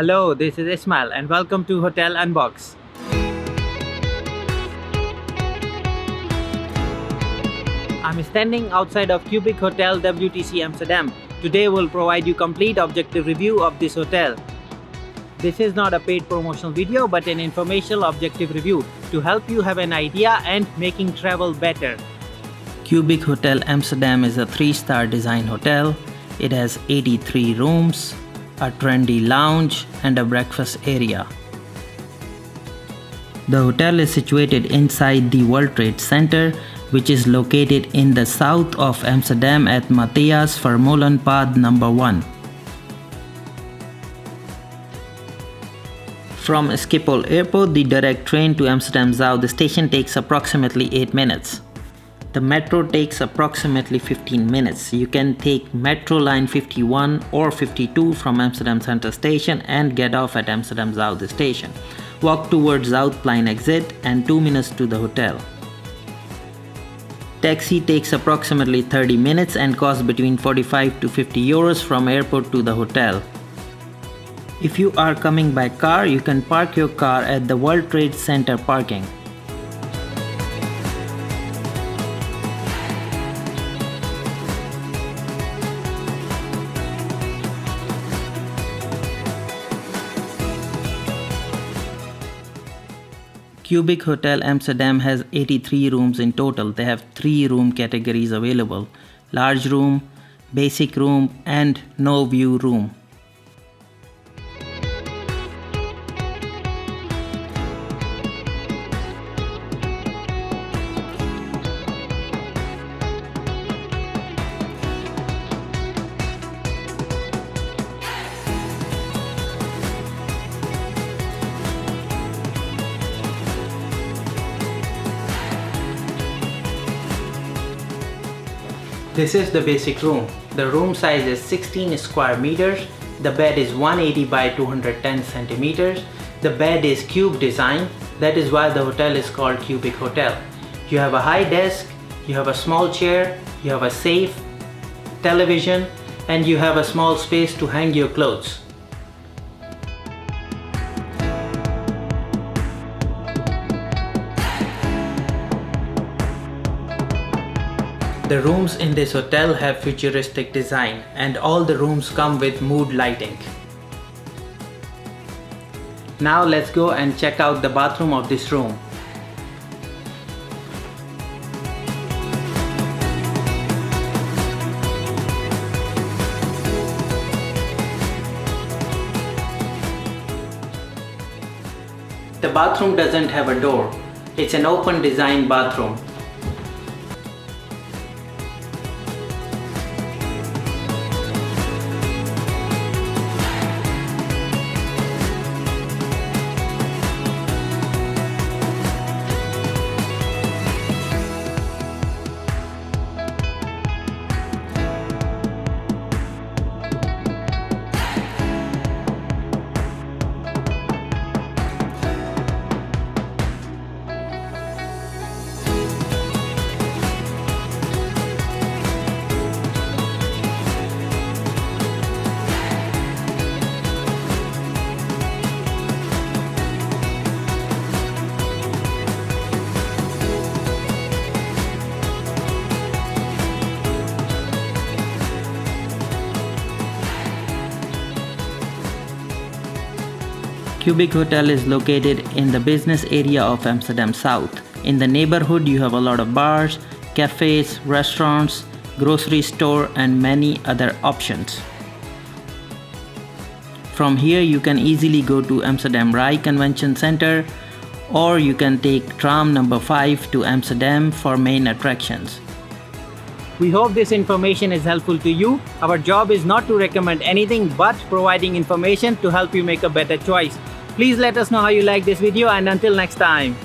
Hello, this is Ismail and welcome to Hotelunbox. I'm standing outside of Qbic Hotel WTC Amsterdam. Today we'll provide you complete objective review of this hotel. This is not a paid promotional video but an informational objective review to help you have an idea and making travel better. Qbic Hotel Amsterdam is a 3-star design hotel. It has 83 rooms, a trendy lounge and a breakfast area. The hotel is situated inside the World Trade Center, which is located in the south of Amsterdam at Mathijs Vermeulenpad number 1. From Schiphol Airport, the direct train to Amsterdam Zuid station takes approximately 8 minutes. The metro takes approximately 15 minutes. You can take metro line 51 or 52 from Amsterdam Central Station and get off at Amsterdam Zuid station. Walk towards Zuidplein exit and 2 minutes to the hotel. Taxi takes approximately 30 minutes and costs between 45 to 50 euros from airport to the hotel. If you are coming by car, you can park your car at the World Trade Center parking. Qbic Hotel Amsterdam has 83 rooms in total. They have 3 room categories available: large room, basic room and no view room. This is the basic room. The room size is 16 square meters. The bed is 180 by 210 centimeters. The bed is cube design. That is why the hotel is called Qbic Hotel. You have a high desk, you have a small chair, you have a safe, television, and you have a small space to hang your clothes. The rooms in this hotel have futuristic design and all the rooms come with mood lighting. Now let's go and check out the bathroom of this room. The bathroom doesn't have a door. It's an open design bathroom. Qbic Hotel is located in the business area of Amsterdam South. In the neighborhood you have a lot of bars, cafes, restaurants, grocery store and many other options. From here you can easily go to Amsterdam Rai Convention Center or you can take tram number 5 to Amsterdam for main attractions. We hope this information is helpful to you. Our job is not to recommend anything but providing information to help you make a better choice. Please let us know how you like this video and until next time.